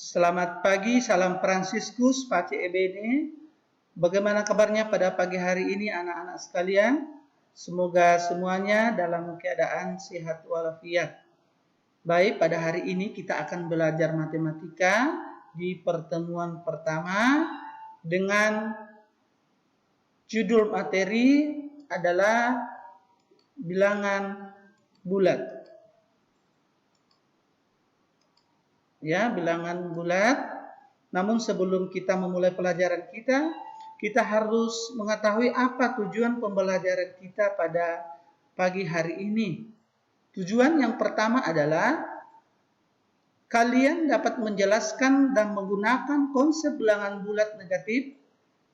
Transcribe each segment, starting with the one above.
Selamat pagi, salam Fransiskus, Pace Ebene. Bagaimana kabarnya pada pagi hari ini anak-anak sekalian? Semoga semuanya dalam keadaan sehat walafiat. Baik, pada hari ini kita akan belajar matematika di pertemuan pertama dengan judul materi adalah bilangan bulat. Ya, bilangan bulat. Namun sebelum kita memulai pelajaran kita harus mengetahui apa tujuan pembelajaran kita pada pagi hari ini. Tujuan yang pertama adalah kalian dapat menjelaskan dan menggunakan konsep bilangan bulat negatif,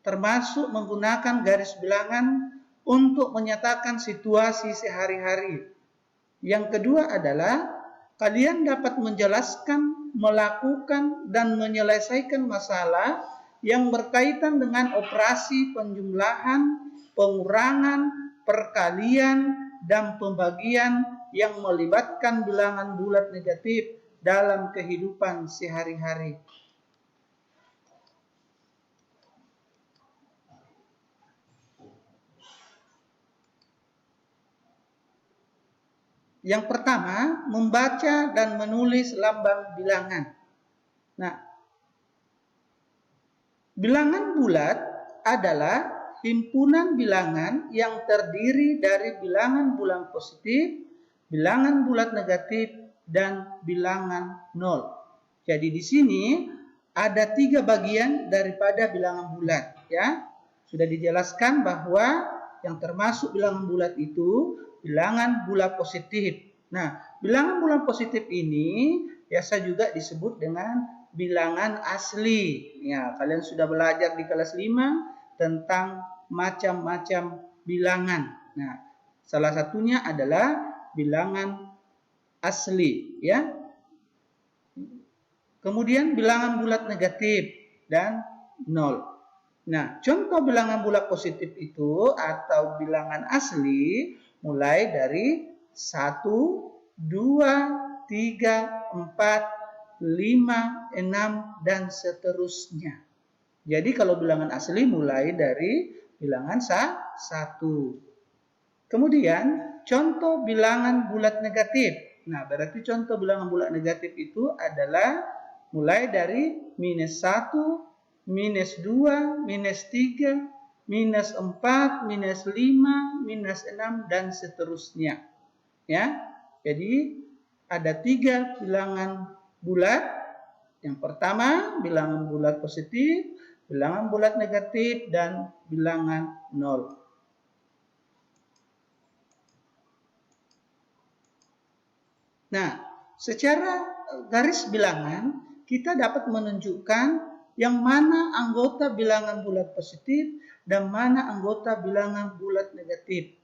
termasuk menggunakan garis bilangan untuk menyatakan situasi sehari-hari. Yang kedua adalah kalian dapat menjelaskan, melakukan, dan menyelesaikan masalah yang berkaitan dengan operasi penjumlahan, pengurangan, perkalian, dan pembagian yang melibatkan bilangan bulat negatif dalam kehidupan sehari-hari. Yang pertama, membaca dan menulis lambang bilangan. Nah, bilangan bulat adalah himpunan bilangan yang terdiri dari bilangan bulat positif, bilangan bulat negatif, dan bilangan nol. Jadi di sini ada 3 bagian daripada bilangan bulat, ya. Sudah dijelaskan bahwa yang termasuk bilangan bulat itu bilangan bulat positif. Nah, bilangan bulat positif ini biasa juga disebut dengan bilangan asli. Ya, kalian sudah belajar di kelas 5 tentang macam-macam bilangan. Nah, salah satunya adalah bilangan asli, ya. Kemudian bilangan bulat negatif dan nol. Nah, contoh bilangan bulat positif itu atau bilangan asli mulai dari 1, 2, 3, 4, 5, 6, dan seterusnya. Jadi kalau bilangan asli mulai dari bilangan 1. Kemudian contoh bilangan bulat negatif. Nah, berarti contoh bilangan bulat negatif itu adalah mulai dari -1, -2, -3, -4, -5, -6, dan seterusnya. Ya, jadi ada 3 bilangan bulat. Yang pertama bilangan bulat positif, bilangan bulat negatif, dan bilangan nol. Nah, secara garis bilangan kita dapat menunjukkan yang mana anggota bilangan bulat positif dan mana anggota bilangan bulat negatif.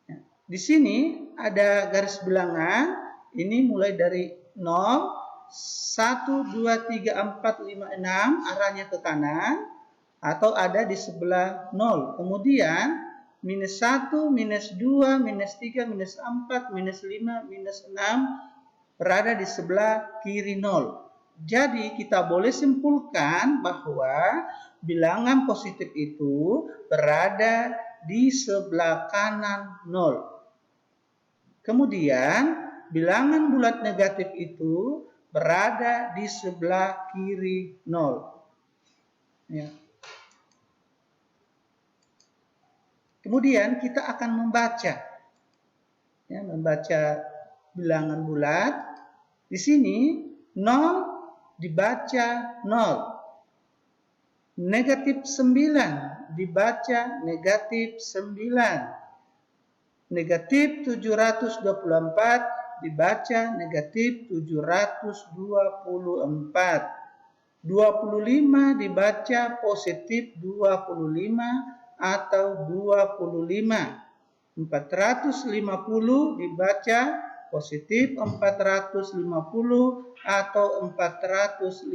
Nah, di sini ada garis bilangan, ini mulai dari 0, 1, 2, 3, 4, 5, 6 arahnya ke kanan atau ada di sebelah 0. Kemudian -1, -2, -3, -4, -5, -6 berada di sebelah kiri 0. Jadi kita boleh simpulkan bahwa bilangan positif itu berada di sebelah kanan 0. Kemudian bilangan bulat negatif itu berada di sebelah kiri 0. Ya. Kemudian kita akan membaca, ya, membaca bilangan bulat. Di sini 0 dibaca 0, negatif 9 dibaca negatif 9, negatif 724 dibaca negatif 724, 25 dibaca positif 25 atau 25, 450 dibaca positif 450 atau 450.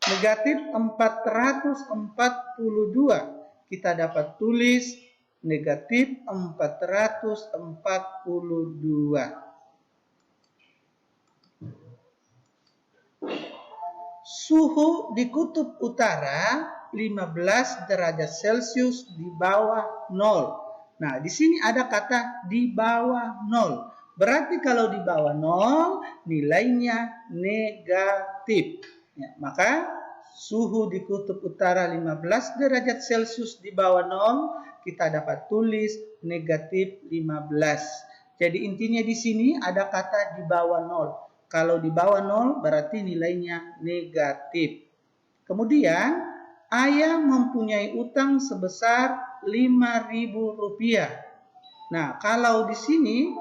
Negatif 442 kita dapat tulis negatif 442. suhu di kutub utara 15 derajat Celcius di bawah 0. Nah, di sini ada kata di bawah 0. Berarti kalau di bawah 0 nilainya negatif. Ya, maka suhu di kutub utara 15 derajat Celcius di bawah 0 kita dapat tulis negatif 15. Jadi intinya di sini ada kata di bawah 0. Kalau di bawah 0 berarti nilainya negatif. Kemudian ayah mempunyai utang sebesar Rp5.000. Nah, kalau di sini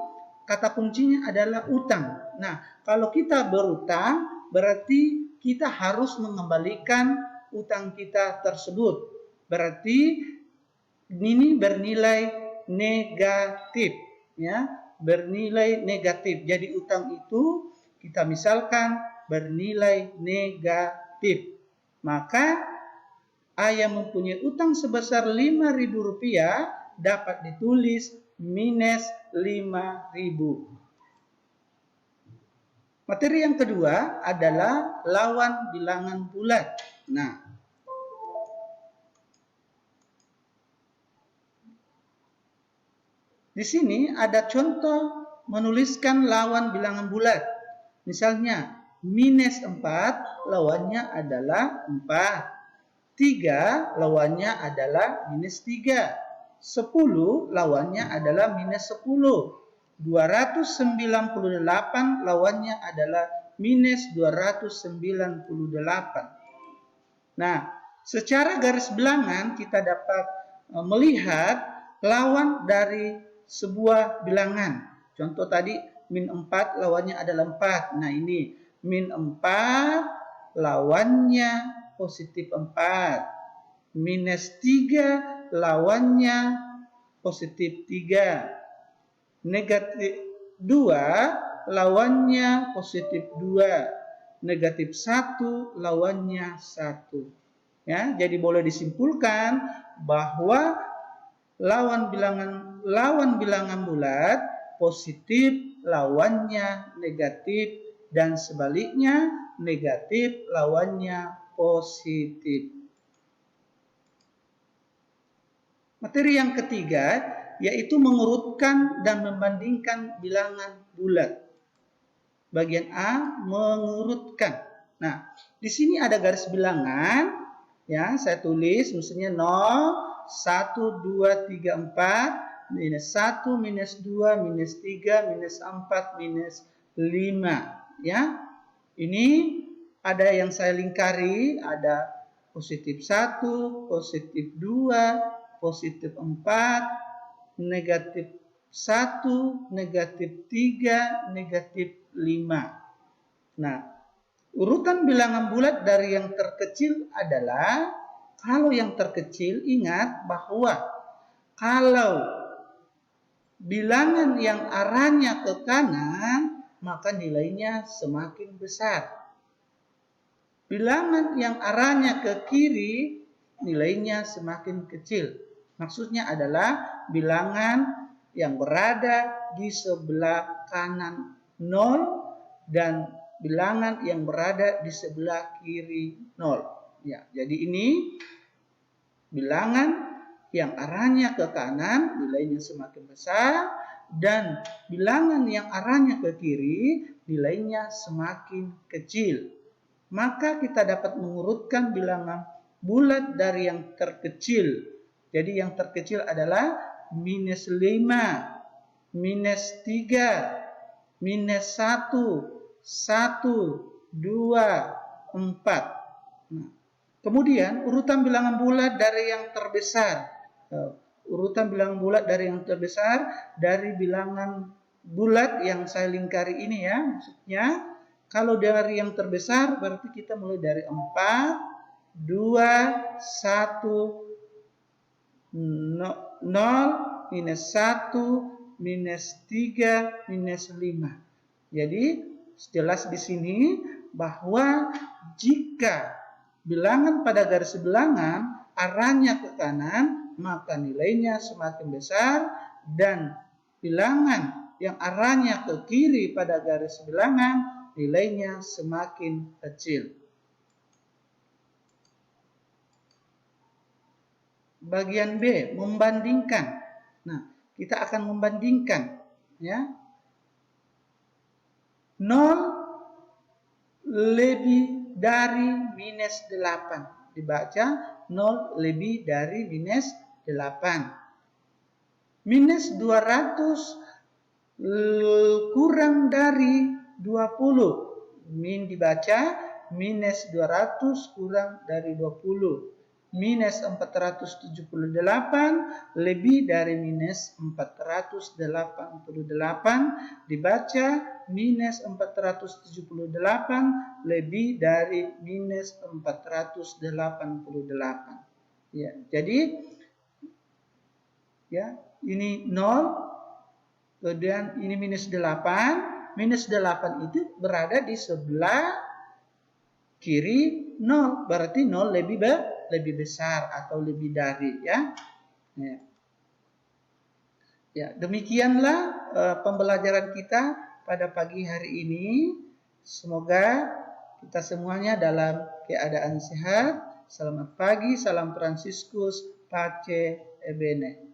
kata kuncinya adalah utang. Nah, kalau kita berutang berarti kita harus mengembalikan utang kita tersebut. Berarti ini bernilai negatif, ya, bernilai negatif. Jadi utang itu kita misalkan bernilai negatif. Maka ayah mempunyai utang sebesar Rp5.000 dapat ditulis minus 5.000. Materi yang kedua adalah lawan bilangan bulat. Nah, di sini ada contoh menuliskan lawan bilangan bulat. Misalnya, minus 4 lawannya adalah 4. 3 lawannya adalah minus 3. 10 lawannya adalah minus 10. 298 lawannya adalah minus 298. Nah, secara garis bilangan kita dapat melihat lawan dari sebuah bilangan. Contoh tadi min 4 lawannya adalah 4. Nah, ini min 4 lawannya positif 4. Minus 3 lawannya positif 3. Negatif 2 lawannya positif 2. Negatif 1 lawannya 1. Ya, jadi boleh disimpulkan bahwa lawan bilangan bulat positif lawannya negatif dan sebaliknya negatif lawannya positif. Materi yang ketiga yaitu mengurutkan dan membandingkan bilangan bulat. Bagian A, mengurutkan. Nah, di sini ada garis bilangan, ya, saya tulis misalnya 0, 1, 2, 3, 4, minus 1, minus 2, minus 3, minus 4, minus 5. Ya, ini ada yang saya lingkari, ada positif 1, positif 2, positif 4, negatif 1, negatif 3, negatif 5. Nah, urutan bilangan bulat dari yang terkecil adalah, kalau yang terkecil ingat bahwa kalau bilangan yang arahnya ke kanan maka nilainya semakin besar. Bilangan yang arahnya ke kiri nilainya semakin kecil. Maksudnya adalah bilangan yang berada di sebelah kanan 0 dan bilangan yang berada di sebelah kiri 0. Ya, jadi ini bilangan yang arahnya ke kanan nilainya semakin besar dan bilangan yang arahnya ke kiri nilainya semakin kecil. Maka kita dapat mengurutkan bilangan bulat dari yang terkecil. Jadi yang terkecil adalah minus 5, minus 3, minus 1, 1, 2, 4. Nah, kemudian urutan bilangan bulat dari yang terbesar. Urutan bilangan bulat dari yang terbesar dari bilangan bulat yang saya lingkari ini, ya. Maksudnya kalau dari yang terbesar berarti kita mulai dari 4, 2, 1, 0, minus 1, minus 3, minus 5. Jadi jelas di sini bahwa jika bilangan pada garis bilangan arahnya ke kanan maka nilainya semakin besar dan bilangan yang arahnya ke kiri pada garis bilangan nilainya semakin kecil. Bagian B, membandingkan. Nah, kita akan membandingkan, ya. 0 lebih dari minus 8. Dibaca 0 lebih dari minus 8. Minus 200 kurang dari 20. Dibaca minus 200 kurang dari 20. Minus 478 lebih dari minus 488. Dibaca minus 478 lebih dari minus 488. Ya, jadi ya, ini 0, kemudian ini minus 8. Minus 8 itu berada di sebelah kiri 0. Berarti 0 lebih besar atau lebih dari, ya. Ya, demikianlah pembelajaran kita pada pagi hari ini. Semoga kita semuanya dalam keadaan sehat. Selamat pagi, salam Fransiskus, Pace e Bene.